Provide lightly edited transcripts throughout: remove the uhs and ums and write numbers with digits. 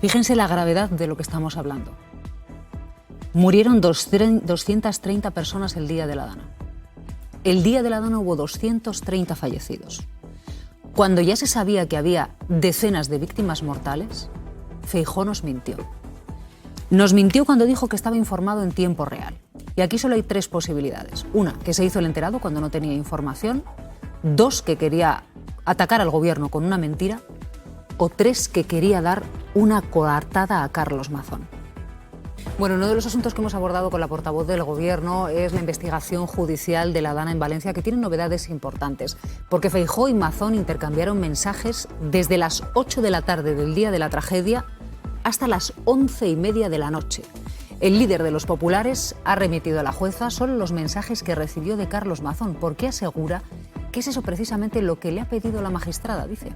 Fíjense la gravedad de lo que estamos hablando. Murieron 230 personas el día de la Dana. El día de la Dana hubo 230 fallecidos. Cuando ya se sabía que había decenas de víctimas mortales, Feijóo nos mintió. Nos mintió cuando dijo que estaba informado en tiempo real. Y aquí solo hay tres posibilidades. Una, que se hizo el enterado cuando no tenía información. Dos, que quería atacar al gobierno con una mentira. O tres, que quería dar una coartada a Carlos Mazón. Bueno, uno de los asuntos que hemos abordado con la portavoz del Gobierno es la investigación judicial de la Dana en Valencia, que tiene novedades importantes, porque Feijóo y Mazón intercambiaron mensajes desde las 8 de la tarde del día de la tragedia hasta las 11:30 de la noche. El líder de los populares ha remitido a la jueza solo los mensajes que recibió de Carlos Mazón, porque asegura que es eso precisamente lo que le ha pedido la magistrada, dice.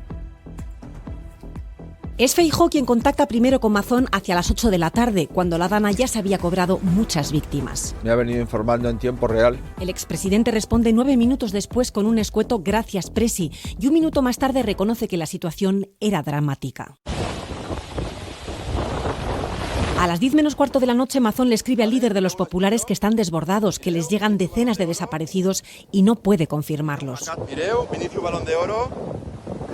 Es Feijóo quien contacta primero con Mazón hacia las 8 de la tarde, cuando la Dana ya se había cobrado muchas víctimas. Me ha venido informando en tiempo real. El expresidente responde 9 minutos después con un escueto "gracias, Presi", y un minuto más tarde reconoce que la situación era dramática. A las 10 menos cuarto de la noche, Mazón le escribe al líder de los populares que están desbordados, que les llegan decenas de desaparecidos y no puede confirmarlos.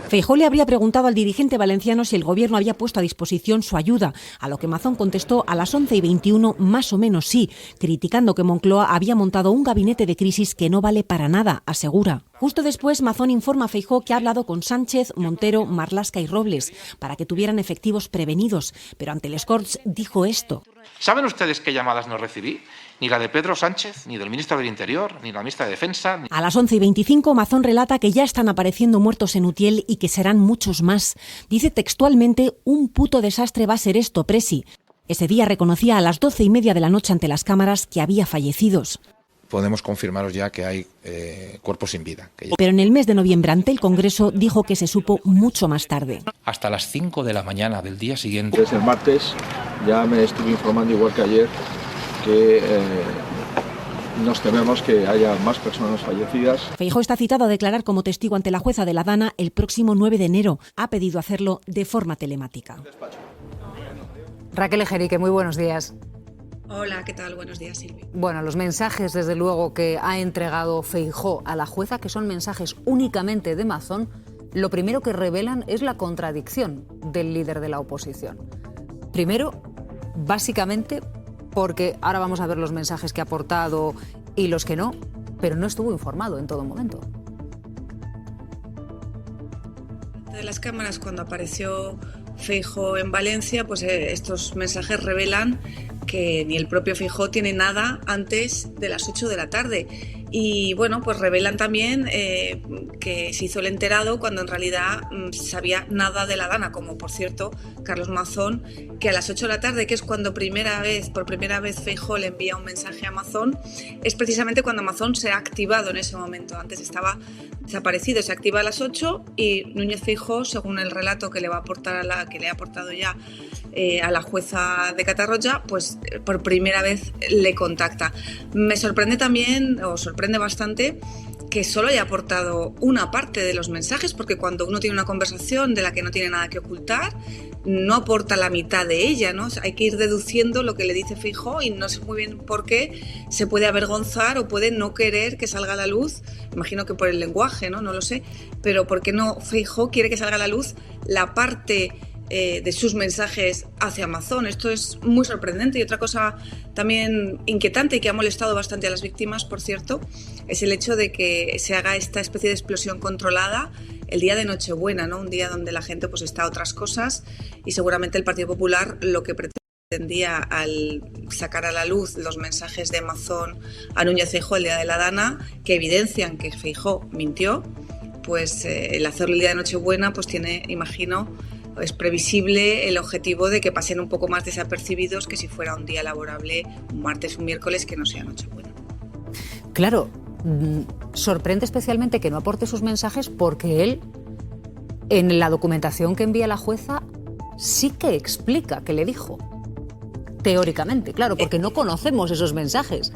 Feijóo le habría preguntado al dirigente valenciano si el gobierno había puesto a disposición su ayuda, a lo que Mazón contestó a las 11:21, más o menos sí, criticando que Moncloa había montado un gabinete de crisis que no vale para nada, asegura. Justo después, Mazón informa a Feijóo que ha hablado con Sánchez, Montero, Marlaska y Robles para que tuvieran efectivos prevenidos, pero ante les Corts dijo esto. ¿Saben ustedes qué llamadas no recibí? Ni la de Pedro Sánchez, ni del ministro del Interior, ni la ministra de Defensa. A las 11:25, Mazón relata que ya están apareciendo muertos en Utiel y que serán muchos más. Dice textualmente: "Un puto desastre va a ser esto, Presi". Ese día reconocía a las 12:30 de la noche ante las cámaras que había fallecidos. Podemos confirmaros ya que hay cuerpos sin vida. Pero en el mes de noviembre, ante el Congreso, dijo que se supo mucho más tarde. Hasta las 5 de la mañana del día siguiente. Desde el martes ya me estuve informando, igual que ayer, que nos tememos que haya más personas fallecidas. Feijóo está citado a declarar como testigo ante la jueza de la Dana el próximo 9 de enero. Ha pedido hacerlo de forma telemática. Raquel Ejerique, muy buenos días. Hola, ¿qué tal? Buenos días, Silvia. Bueno, los mensajes, desde luego, que ha entregado Feijóo a la jueza, que son mensajes únicamente de Mazón, lo primero que revelan es la contradicción del líder de la oposición. Primero, básicamente, porque ahora vamos a ver los mensajes que ha aportado y los que no, pero no estuvo informado en todo momento. De las cámaras, cuando apareció Feijóo en Valencia, pues estos mensajes revelan que ni el propio Feijóo tiene nada antes de las 8 de la tarde. Y bueno, pues revelan también que se hizo el enterado cuando en realidad sabía nada de la Dana, como por cierto Carlos Mazón, que a las 8 de la tarde, que es cuando por primera vez Feijóo le envía un mensaje a Mazón, es precisamente cuando Mazón se ha activado en ese momento. Antes estaba desaparecido, se activa a las 8 y Núñez Feijóo, según el relato que le va a aportar que le ha aportado ya a la jueza de Catarroja, pues por primera vez le contacta. Me sorprende también, o sorprende bastante, que solo haya aportado una parte de los mensajes, porque cuando uno tiene una conversación de la que no tiene nada que ocultar, no aporta la mitad de ella, ¿no? Hay que ir deduciendo lo que le dice Feijóo y no sé muy bien por qué se puede avergonzar o puede no querer que salga a la luz. Imagino que por el lenguaje, ¿no? No lo sé, pero ¿por qué no Feijóo quiere que salga a la luz la parte de sus mensajes hacia Mazón? Esto es muy sorprendente. Y otra cosa también inquietante y que ha molestado bastante a las víctimas, por cierto, es el hecho de que se haga esta especie de explosión controlada el día de Nochebuena, ¿no? Un día donde la gente pues está a otras cosas y seguramente el Partido Popular lo que pretendía al sacar a la luz los mensajes de Mazón a Núñez Feijóo el día de la Dana, que evidencian que Feijóo mintió, pues el hacerlo el día de Nochebuena pues tiene, imagino, es previsible el objetivo de que pasen un poco más desapercibidos que si fuera un día laborable, un martes, un miércoles, que no sea Nochebuena. Claro, sorprende especialmente que no aporte sus mensajes porque él, en la documentación que envía la jueza, sí que explica qué le dijo. Teóricamente, claro, porque no conocemos esos mensajes.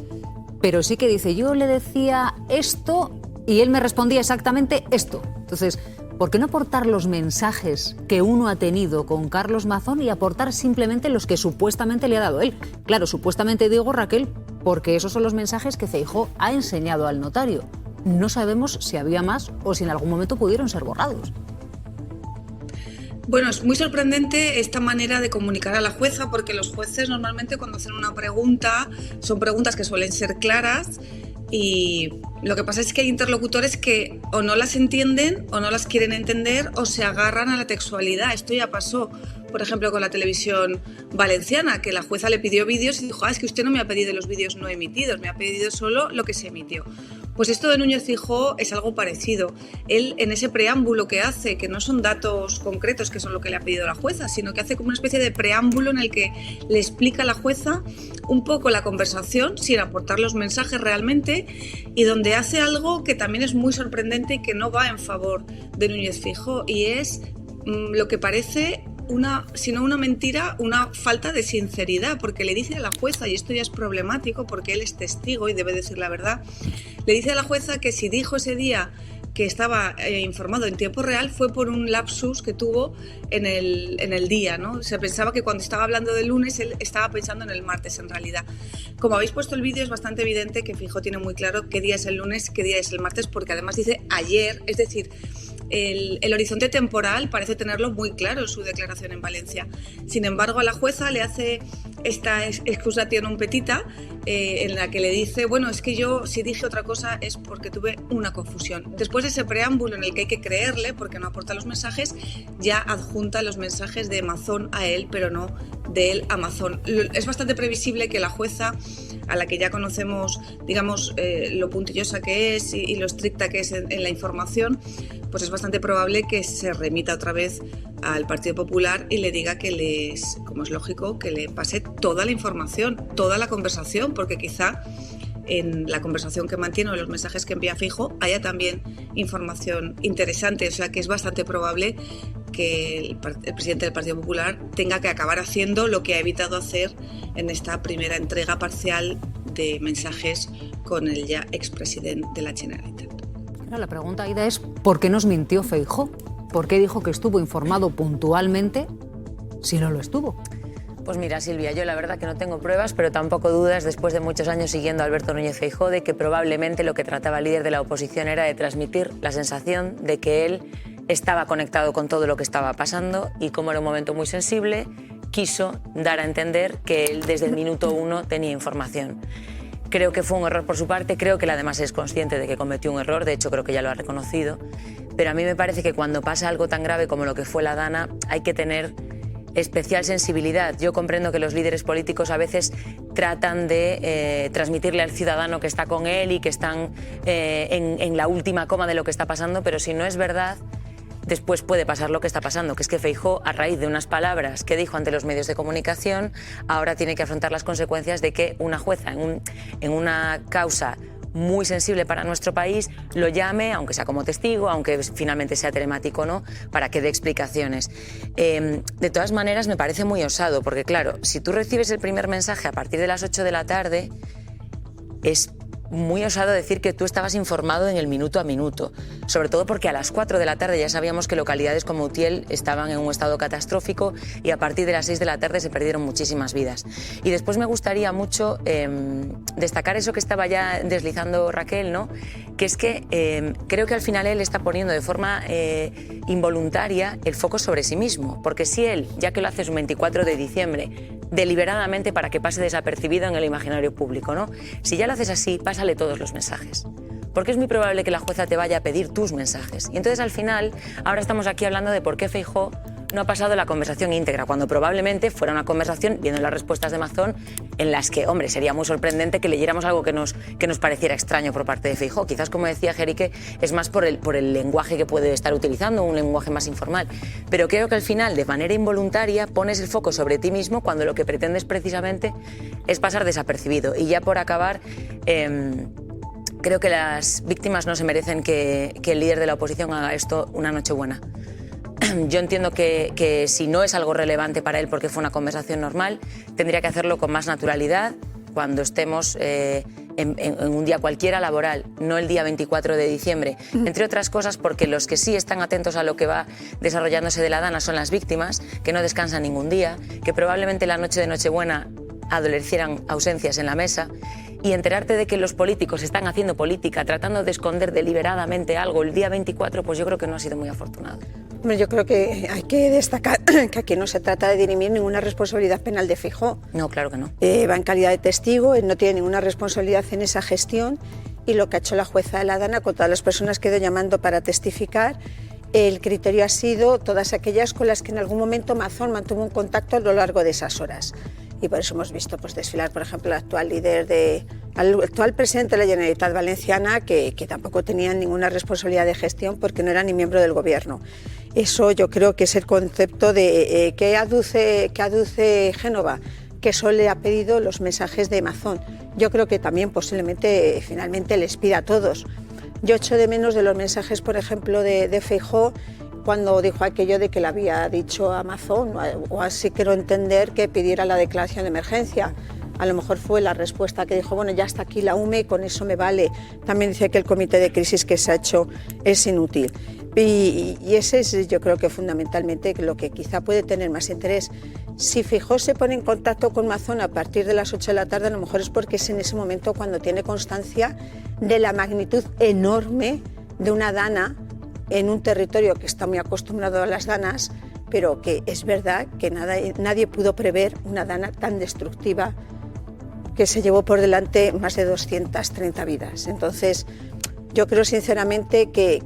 Pero sí que dice, yo le decía esto y él me respondía exactamente esto. Entonces, ¿Por qué no aportar los mensajes que uno ha tenido con Carlos Mazón y aportar simplemente los que supuestamente le ha dado él? Claro, supuestamente digo, Raquel, porque esos son los mensajes que Feijóo ha enseñado al notario. No sabemos si había más o si en algún momento pudieron ser borrados. Bueno, es muy sorprendente esta manera de comunicar a la jueza, porque los jueces normalmente cuando hacen una pregunta son preguntas que suelen ser claras, y lo que pasa es que hay interlocutores que o no las entienden o no las quieren entender o se agarran a la textualidad. Esto ya pasó, por ejemplo, con la televisión valenciana, que la jueza le pidió vídeos y dijo: es que usted no me ha pedido los vídeos no emitidos, me ha pedido solo lo que se emitió. Pues esto de Núñez Feijóo es algo parecido. Él, en ese preámbulo que hace, que no son datos concretos que son lo que le ha pedido la jueza, sino que hace como una especie de preámbulo en el que le explica a la jueza un poco la conversación sin aportar los mensajes realmente, y donde hace algo que también es muy sorprendente y que no va en favor de Núñez Feijóo, y es lo que parece si no una mentira, una falta de sinceridad, porque le dice a la jueza, y esto ya es problemático porque él es testigo y debe decir la verdad, le dice a la jueza que si dijo ese día que estaba informado en tiempo real fue por un lapsus que tuvo en el día, ¿no? Se pensaba que cuando estaba hablando del lunes él estaba pensando en el martes en realidad. Como habéis puesto el vídeo, es bastante evidente que Feijóo tiene muy claro qué día es el lunes, qué día es el martes, porque además dice ayer, es decir, el horizonte temporal parece tenerlo muy claro en su declaración en Valencia. Sin embargo, a la jueza le hace esta excusación un petita en la que le dice: bueno, es que yo si dije otra cosa es porque tuve una confusión. Después de ese preámbulo en el que hay que creerle porque no aporta los mensajes, ya adjunta los mensajes de Mazón a él, pero no de él a Mazón. Es bastante previsible que la jueza, a la que ya conocemos, digamos, lo puntillosa que es y lo estricta que es en la información, pues es bastante probable que se remita otra vez al Partido Popular y le diga que como es lógico, que le pase toda la información, toda la conversación, porque quizá en la conversación que mantiene o en los mensajes que envía Feijóo haya también información interesante. O sea que es bastante probable que el presidente del Partido Popular tenga que acabar haciendo lo que ha evitado hacer en esta primera entrega parcial de mensajes con el ya expresidente de la Generalitat. La pregunta, Aida, es ¿por qué nos mintió Feijóo? ¿Por qué dijo que estuvo informado puntualmente si no lo estuvo? Pues mira, Silvia, yo la verdad que no tengo pruebas, pero tampoco dudas, después de muchos años siguiendo a Alberto Núñez Feijóo, de que probablemente lo que trataba el líder de la oposición era de transmitir la sensación de que él estaba conectado con todo lo que estaba pasando y, como era un momento muy sensible, quiso dar a entender que él desde el minuto 1 tenía información. Creo que fue un error por su parte, creo que él además es consciente de que cometió un error, de hecho creo que ya lo ha reconocido, pero a mí me parece que cuando pasa algo tan grave como lo que fue la Dana hay que tener especial sensibilidad. Yo comprendo que los líderes políticos a veces tratan de transmitirle al ciudadano que está con él y que están en la última coma de lo que está pasando, pero si no es verdad, después puede pasar lo que está pasando, que es que Feijóo, a raíz de unas palabras que dijo ante los medios de comunicación, ahora tiene que afrontar las consecuencias de que una jueza en una causa muy sensible para nuestro país lo llame, aunque sea como testigo, aunque finalmente sea telemático o no, para que dé explicaciones. De todas maneras, me parece muy osado, porque claro, si tú recibes el primer mensaje a partir de las 8 de la tarde, es muy osado decir que tú estabas informado en el minuto a minuto, sobre todo porque a las 4 de la tarde ya sabíamos que localidades como Utiel estaban en un estado catastrófico y a partir de las 6 de la tarde se perdieron muchísimas vidas. Y después me gustaría mucho destacar eso que estaba ya deslizando Raquel, ¿no? Que es que creo que al final él está poniendo de forma involuntaria el foco sobre sí mismo, porque si él, ya que lo hace un 24 de diciembre, deliberadamente para que pase desapercibido en el imaginario público, ¿no? Si ya lo haces así, pásale todos los mensajes. Porque es muy probable que la jueza te vaya a pedir tus mensajes. Y entonces al final, ahora estamos aquí hablando de por qué Feijóo no ha pasado la conversación íntegra, cuando probablemente fuera una conversación, viendo las respuestas de Mazón, en las que, hombre, sería muy sorprendente que leyéramos algo que nos pareciera extraño por parte de Feijóo. Quizás, como decía Jerique, es más por el lenguaje que puede estar utilizando, un lenguaje más informal. Pero creo que al final, de manera involuntaria, pones el foco sobre ti mismo cuando lo que pretendes precisamente es pasar desapercibido. Y ya por acabar, creo que las víctimas no se merecen que el líder de la oposición haga esto una noche buena. Yo entiendo que si no es algo relevante para él porque fue una conversación normal, tendría que hacerlo con más naturalidad, cuando estemos en un día cualquiera laboral, no el día 24 de diciembre. Entre otras cosas porque los que sí están atentos a lo que va desarrollándose de la Dana son las víctimas, que no descansan ningún día, que probablemente la noche de Nochebuena adolecieran ausencias en la mesa, y enterarte de que los políticos están haciendo política, tratando de esconder deliberadamente algo el día 24, pues yo creo que no ha sido muy afortunado. Yo creo que hay que destacar que aquí no se trata de dirimir ninguna responsabilidad penal de Feijóo. No, claro que no. Va en calidad de testigo, él no tiene ninguna responsabilidad en esa gestión, y lo que ha hecho la jueza de la Dana con todas las personas que ha ido llamando para testificar, el criterio ha sido todas aquellas con las que en algún momento Mazón mantuvo un contacto a lo largo de esas horas. Y por eso hemos visto desfilar, por ejemplo, al actual presidente de la Generalitat Valenciana, que tampoco tenía ninguna responsabilidad de gestión porque no era ni miembro del gobierno. Eso yo creo que es el concepto de que aduce Génova, que solo le ha pedido los mensajes de Mazón. Yo creo que también posiblemente finalmente les pida a todos. Yo echo de menos de los mensajes, por ejemplo, de Feijóo, cuando dijo aquello de que le había dicho a Mazón, o así quiero entender que pidiera la declaración de emergencia. A lo mejor fue la respuesta que dijo, bueno, ya está aquí la UME, con eso me vale. También dice que el comité de crisis que se ha hecho es inútil. Y ese es, yo creo que fundamentalmente lo que quizá puede tener más interés. Si Feijóo se pone en contacto con Mazón a partir de las 8 de la tarde, a lo mejor es porque es en ese momento cuando tiene constancia de la magnitud enorme de una Dana en un territorio que está muy acostumbrado a las danas, pero que es verdad que nadie pudo prever una Dana tan destructiva que se llevó por delante más de 230 vidas. Entonces, yo creo sinceramente que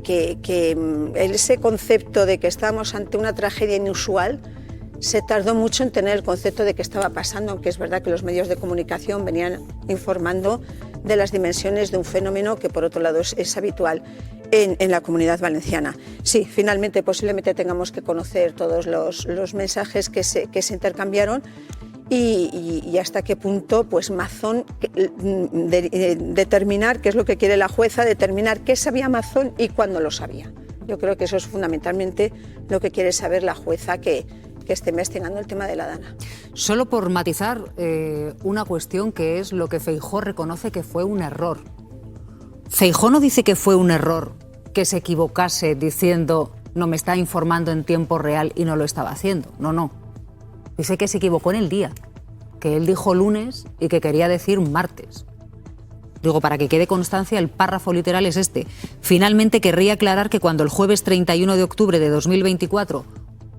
ese concepto de que estábamos ante una tragedia inusual se tardó mucho en tener el concepto de qué estaba pasando, aunque es verdad que los medios de comunicación venían informando de las dimensiones de un fenómeno que por otro lado es habitual en la Comunidad Valenciana. Sí, finalmente posiblemente tengamos que conocer todos los mensajes que se intercambiaron y hasta qué punto pues Mazón determinar qué es lo que quiere la jueza, determinar qué sabía Mazón y cuándo lo sabía. Yo creo que eso es fundamentalmente lo que quiere saber la jueza que esté investigando el tema de la Dana. Solo por matizar una cuestión que es lo que Feijóo reconoce que fue un error. Feijóo no dice que fue un error que se equivocase diciendo no me está informando en tiempo real y no lo estaba haciendo. No. Dice que se equivocó en el día, que él dijo lunes y que quería decir martes. Digo, para que quede constancia, el párrafo literal es este. Finalmente querría aclarar que cuando el jueves 31 de octubre de 2024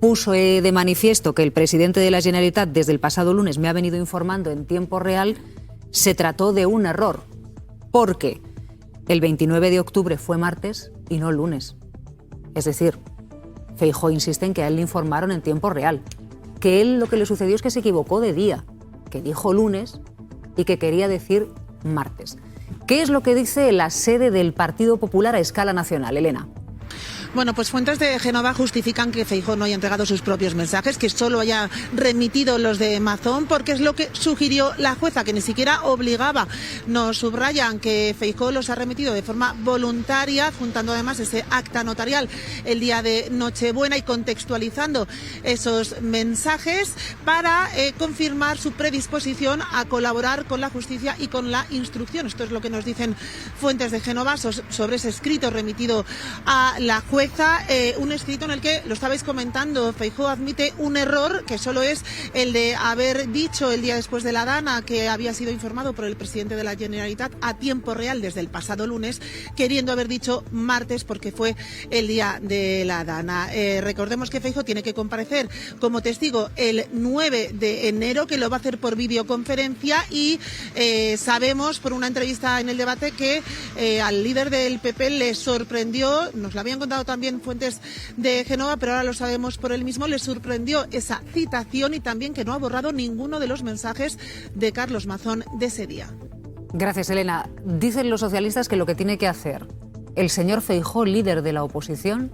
puso de manifiesto que el presidente de la Generalitat desde el pasado lunes me ha venido informando en tiempo real, se trató de un error, porque el 29 de octubre fue martes y no lunes. Es decir, Feijóo insiste en que a él le informaron en tiempo real, que él lo que le sucedió es que se equivocó de día, que dijo lunes y que quería decir martes. ¿Qué es lo que dice la sede del Partido Popular a escala nacional, Elena? Bueno, pues fuentes de Génova justifican que Feijóo no haya entregado sus propios mensajes, que solo haya remitido los de Mazón, porque es lo que sugirió la jueza, que ni siquiera obligaba. Nos subrayan que Feijóo los ha remitido de forma voluntaria, juntando además ese acta notarial el día de Nochebuena y contextualizando esos mensajes para confirmar su predisposición a colaborar con la justicia y con la instrucción. Esto es lo que nos dicen fuentes de Génova sobre ese escrito remitido a la jueza. Un escrito en el que, lo estabais comentando, Feijóo admite un error que solo es el de haber dicho el día después de la Dana que había sido informado por el presidente de la Generalitat a tiempo real desde el pasado lunes, queriendo haber dicho martes porque fue el día de la Dana. Recordemos que Feijóo tiene que comparecer como testigo el 9 de enero, que lo va a hacer por videoconferencia, y sabemos por una entrevista en El Debate que al líder del PP le sorprendió, nos lo habían contado también fuentes de Génova, pero ahora lo sabemos por él mismo, le sorprendió esa citación y también que no ha borrado ninguno de los mensajes de Carlos Mazón de ese día. Gracias, Elena. Dicen los socialistas que lo que tiene que hacer el señor Feijóo, líder de la oposición,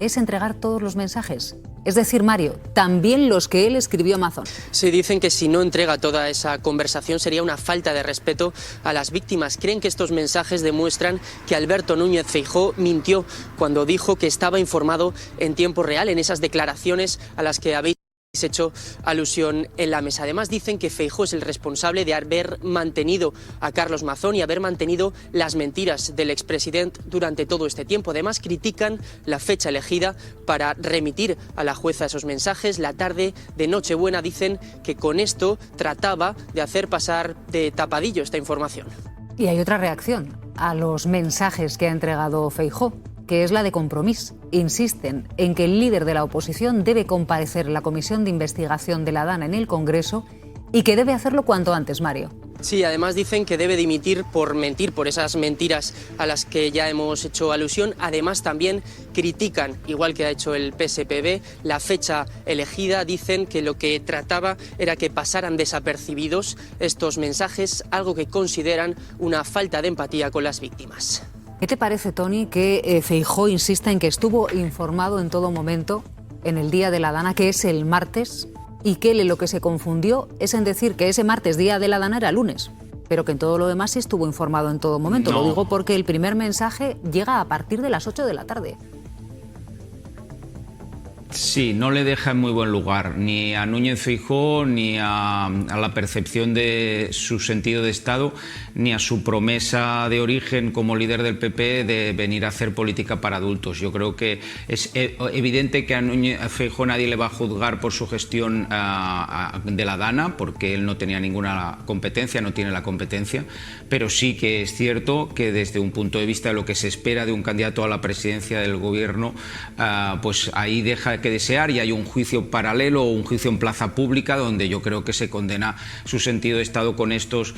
es entregar todos los mensajes. Es decir, Mario, también los que él escribió a Mazón. Sí, dicen que si no entrega toda esa conversación sería una falta de respeto a las víctimas. Creen que estos mensajes demuestran que Alberto Núñez Feijóo mintió cuando dijo que estaba informado en tiempo real en esas declaraciones a las que habéis hecho alusión en la mesa. Además dicen que Feijóo es el responsable de haber mantenido a Carlos Mazón y haber mantenido las mentiras del expresidente durante todo este tiempo. Además critican la fecha elegida para remitir a la jueza esos mensajes. La tarde de Nochebuena dicen que con esto trataba de hacer pasar de tapadillo esta información. Y hay otra reacción a los mensajes que ha entregado Feijóo, que es la de Compromís. Insisten en que el líder de la oposición debe comparecer en la comisión de investigación de la DANA en el Congreso y que debe hacerlo cuanto antes, Mario. Sí, además dicen que debe dimitir por mentir, por esas mentiras a las que ya hemos hecho alusión. Además también critican, igual que ha hecho el PSPB, la fecha elegida. Dicen que lo que trataba era que pasaran desapercibidos estos mensajes, algo que consideran una falta de empatía con las víctimas. ¿Qué te parece, Toni, que Feijóo insista en que estuvo informado en todo momento en el día de la DANA, que es el martes, y que lo que se confundió es en decir que ese martes, día de la DANA, era lunes, pero que en todo lo demás sí estuvo informado en todo momento? No. Lo digo porque el primer mensaje llega a partir de las 8 de la tarde. Sí, no le deja en muy buen lugar ni a Núñez Feijóo, ni a la percepción de su sentido de Estado, ni a su promesa de origen como líder del PP de venir a hacer política para adultos. Yo creo que es evidente que a Núñez Feijóo nadie le va a juzgar por su gestión de la DANA, porque él no tenía ninguna competencia, no tiene la competencia, pero sí que es cierto que desde un punto de vista de lo que se espera de un candidato a la presidencia del gobierno, pues ahí deja que desear, y hay un juicio paralelo o un juicio en plaza pública donde yo creo que se condena su sentido de Estado con estos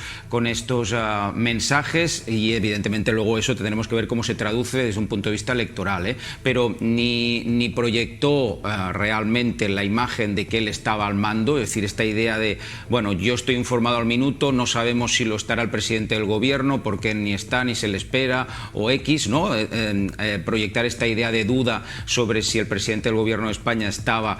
mensajes, y evidentemente luego eso tendremos que ver cómo se traduce desde un punto de vista electoral, pero ni proyectó realmente la imagen de que él estaba al mando, es decir, esta idea de, bueno, yo estoy informado al minuto, no sabemos si lo estará el presidente del gobierno porque ni está ni se le espera, o X, ¿no? Proyectar esta idea de duda sobre si el presidente del gobierno de España estaba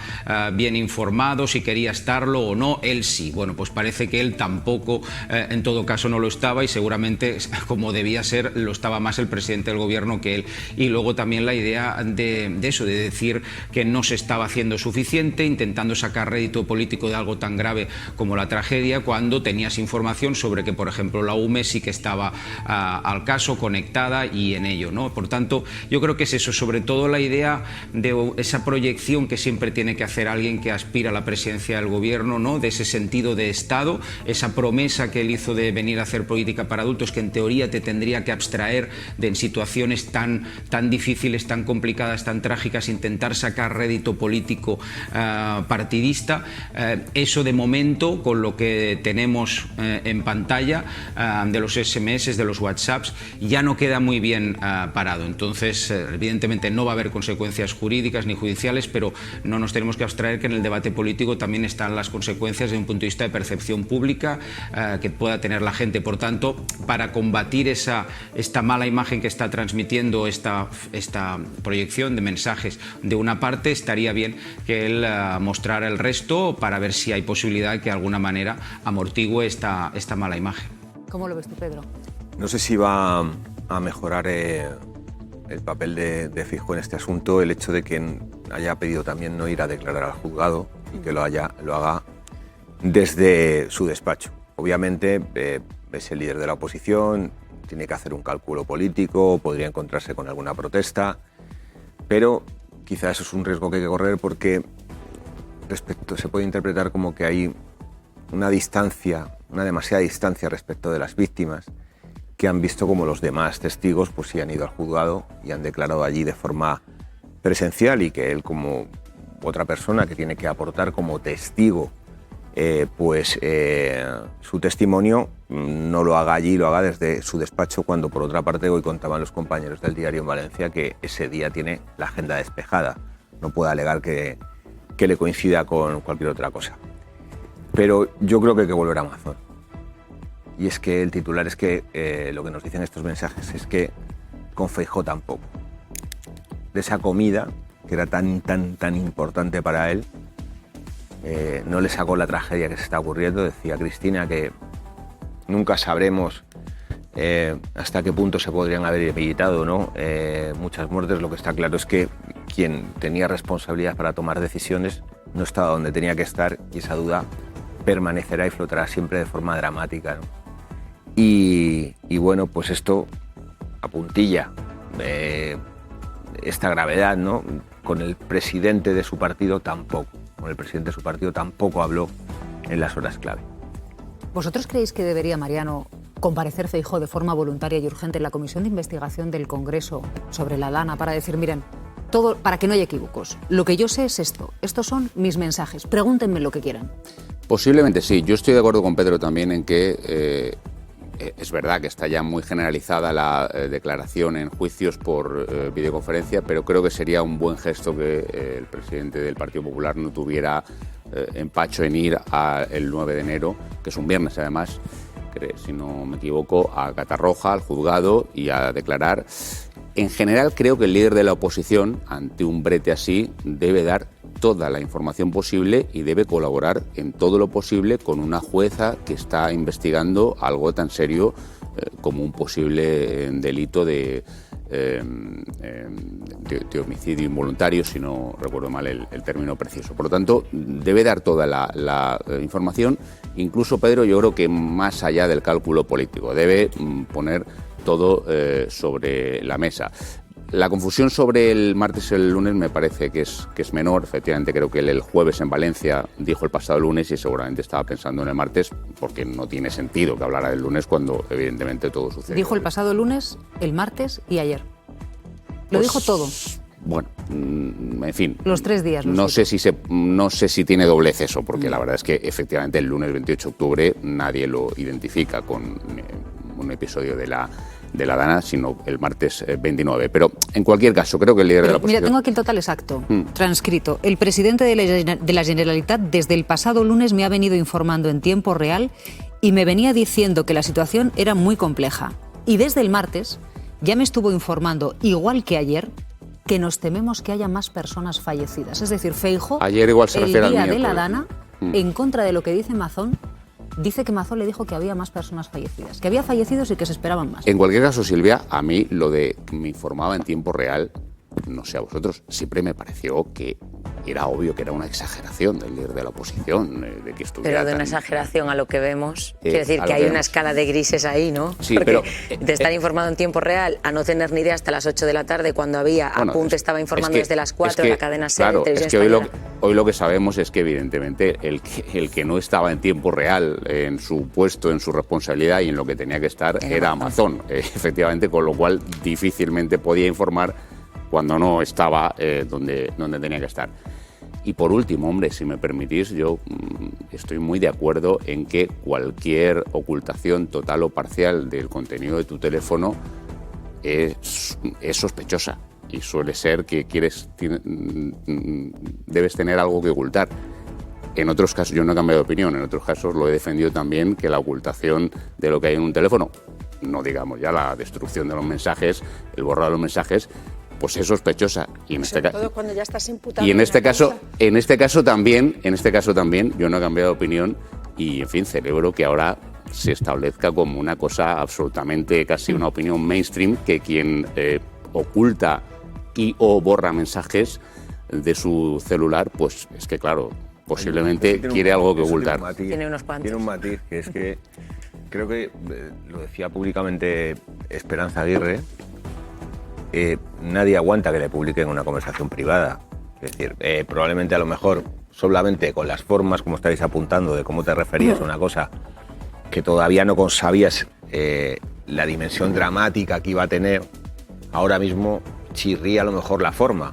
bien informado, si quería estarlo o no. Él sí. Bueno, pues parece que él tampoco, en todo caso, no lo estaba, y seguramente, como debía ser, lo estaba más el presidente del gobierno que él. Y luego también la idea de eso, de decir que no se estaba haciendo suficiente, intentando sacar rédito político de algo tan grave como la tragedia, cuando tenías información sobre que, por ejemplo, la UME sí que estaba al caso, conectada y en ello, ¿no? Por tanto, yo creo que es eso, sobre todo la idea de esa proyección que siempre tiene que hacer alguien que aspira a la presidencia del gobierno, ¿no? De ese sentido de Estado, esa promesa que él hizo de venir a hacer política para adultos, que en teoría te tendría que abstraer de en situaciones tan difíciles, tan complicadas, tan trágicas, intentar sacar rédito político partidista. Eso de momento, con lo que tenemos en pantalla de los SMS, de los WhatsApps, ya no queda muy bien parado. Entonces, evidentemente no va a haber consecuencias jurídicas ni judiciales, pero no nos tenemos que abstraer que en el debate político también están las consecuencias desde un punto de vista de percepción pública que pueda tener la gente. Por tanto, para combatir esta mala imagen que está transmitiendo esta proyección de mensajes de una parte, estaría bien que él mostrara el resto para ver si hay posibilidad de que de alguna manera amortigüe esta mala imagen. ¿Cómo lo ves tú, Pedro? No sé si va a mejorar el papel de Feijóo en este asunto el hecho de que haya pedido también no ir a declarar al juzgado y que lo haga desde su despacho. Obviamente es el líder de la oposición, tiene que hacer un cálculo político, podría encontrarse con alguna protesta, pero quizás eso es un riesgo que hay que correr porque se puede interpretar como que hay una demasiada distancia respecto de las víctimas, que han visto como los demás testigos pues sí han ido al juzgado y han declarado allí de forma presencial, y que él, como otra persona que tiene que aportar como testigo su testimonio, no lo haga allí, lo haga desde su despacho, cuando por otra parte hoy contaban los compañeros del Diario en Valencia que ese día tiene la agenda despejada, no puede alegar que le coincida con cualquier otra cosa. Pero yo creo que hay que volver a Mazón. Y es que el titular es que lo que nos dicen estos mensajes es que con Feijóo tampoco. De esa comida, que era tan importante para él, no le sacó la tragedia que se está ocurriendo. Decía Cristina que nunca sabremos hasta qué punto se podrían haber evitado, ¿no? Muchas muertes. Lo que está claro es que quien tenía responsabilidad para tomar decisiones no estaba donde tenía que estar y esa duda permanecerá y flotará siempre de forma dramática, ¿no? Y bueno, pues esto apuntilla esta gravedad, ¿no? Con el presidente de su partido tampoco. Con el presidente de su partido tampoco habló en las horas clave. ¿Vosotros creéis que debería, Mariano, comparecer Feijóo de forma voluntaria y urgente en la Comisión de Investigación del Congreso sobre la Dana para decir, miren, todo, para que no haya equívocos, lo que yo sé es esto, estos son mis mensajes, pregúntenme lo que quieran? Posiblemente sí. Yo estoy de acuerdo con Pedro también en que es verdad que está ya muy generalizada la declaración en juicios por videoconferencia, pero creo que sería un buen gesto que el presidente del Partido Popular no tuviera empacho en ir el 9 de enero, que es un viernes además, si no me equivoco, a Catarroja, al juzgado, y a declarar. En general creo que el líder de la oposición, ante un brete así, debe dar toda la información posible y debe colaborar en todo lo posible con una jueza que está investigando algo tan serio como un posible delito de homicidio involuntario, si no recuerdo mal el término preciso. Por lo tanto, debe dar toda la información. Incluso, Pedro, yo creo que más allá del cálculo político, debe poner todo sobre la mesa. La confusión sobre el martes y el lunes me parece que es menor. Efectivamente, creo que él el jueves en Valencia dijo el pasado lunes y seguramente estaba pensando en el martes, porque no tiene sentido que hablara del lunes cuando evidentemente todo sucede. Dijo el pasado lunes, el martes y ayer. Lo dijo todo. Bueno, en fin. Los 3 días. No sé si tiene doblez eso, porque la verdad es que efectivamente el lunes 28 de octubre nadie lo identifica con un episodio de la Dana, sino el martes 29. Pero en cualquier caso, creo que el líder de la oposición... Mira, tengo aquí el total exacto, transcrito. El presidente de la Generalitat desde el pasado lunes me ha venido informando en tiempo real y me venía diciendo que la situación era muy compleja. Y desde el martes ya me estuvo informando, igual que ayer, que nos tememos que haya más personas fallecidas. Es decir, Feijóo, ayer igual se refiere el día al de la miércoles. Dana, en contra de lo que dice Mazón, dice que Mazón le dijo que había más personas fallecidas, que había fallecidos y que se esperaban más. En cualquier caso, Silvia, a mí lo de que me informaba en tiempo real, no sé a vosotros, siempre me pareció que era obvio que era una exageración del líder de la oposición, de que estuviera Pero de una exageración a lo que vemos, quiero decir que hay una escala de grises ahí, ¿no? Sí, porque pero de estar informado en tiempo real a no tener ni idea hasta las 8 de la tarde cuando había Apunte estaba informando desde las 4 en la cadena SER. Claro, es que hoy lo que sabemos es que evidentemente el que no estaba en tiempo real en su puesto, en su responsabilidad y en lo que tenía que estar era Amazon, efectivamente, con lo cual difícilmente podía informar cuando no estaba donde tenía que estar. Y por último, hombre, si me permitís, yo estoy muy de acuerdo en que cualquier ocultación total o parcial del contenido de tu teléfono es sospechosa y suele ser que debes tener algo que ocultar. En otros casos, yo no he cambiado de opinión, en otros casos lo he defendido también, que la ocultación de lo que hay en un teléfono, no digamos ya la destrucción de los mensajes, el borrado de los mensajes, pues es sospechosa. Y en sobre todo cuando ya estás imputado. Y en este caso también, yo no he cambiado de opinión y, en fin, celebro que ahora se establezca como una cosa absolutamente, casi una opinión mainstream, que quien oculta o borra mensajes de su celular, pues es que, claro, posiblemente quiere algo que ocultar. Tiene unos cuantos. Tiene un matiz, que es que creo que lo decía públicamente Esperanza Aguirre, nadie aguanta que le publiquen una conversación privada. Es decir, probablemente a lo mejor solamente con las formas, como estáis apuntando, de cómo te referías a una cosa que todavía no sabías la dimensión dramática que iba a tener, ahora mismo chirría a lo mejor la forma.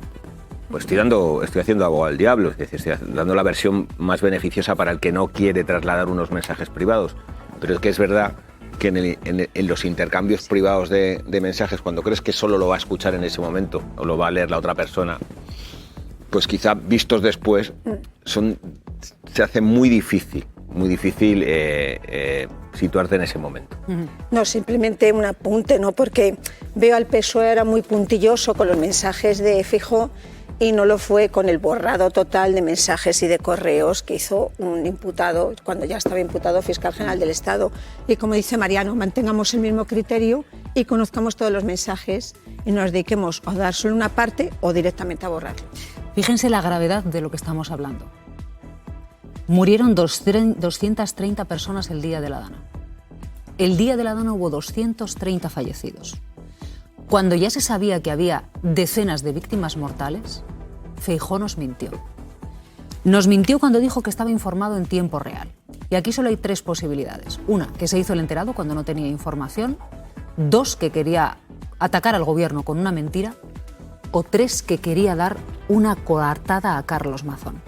Pues estoy haciendo abogado al diablo, es decir, estoy dando la versión más beneficiosa para el que no quiere trasladar unos mensajes privados. Pero es que es verdad que en los intercambios privados de mensajes, cuando crees que solo lo va a escuchar en ese momento o lo va a leer la otra persona, pues quizá vistos después se hace muy difícil situarte en ese momento. No, simplemente un apunte, ¿no? Porque veo al PSOE era muy puntilloso con los mensajes de Feijóo y no lo fue con el borrado total de mensajes y de correos que hizo un imputado, cuando ya estaba imputado fiscal general del Estado. Y como dice Mariano, mantengamos el mismo criterio y conozcamos todos los mensajes y nos dediquemos a dar solo una parte o directamente a borrarlo. Fíjense la gravedad de lo que estamos hablando. Murieron 230 personas el día de la Dana. El día de la Dana hubo 230 fallecidos. Cuando ya se sabía que había decenas de víctimas mortales, Feijóo nos mintió. Nos mintió cuando dijo que estaba informado en tiempo real. Y aquí solo hay 3 posibilidades. Una, que se hizo el enterado cuando no tenía información. 2, que quería atacar al gobierno con una mentira. O 3, que quería dar una coartada a Carlos Mazón.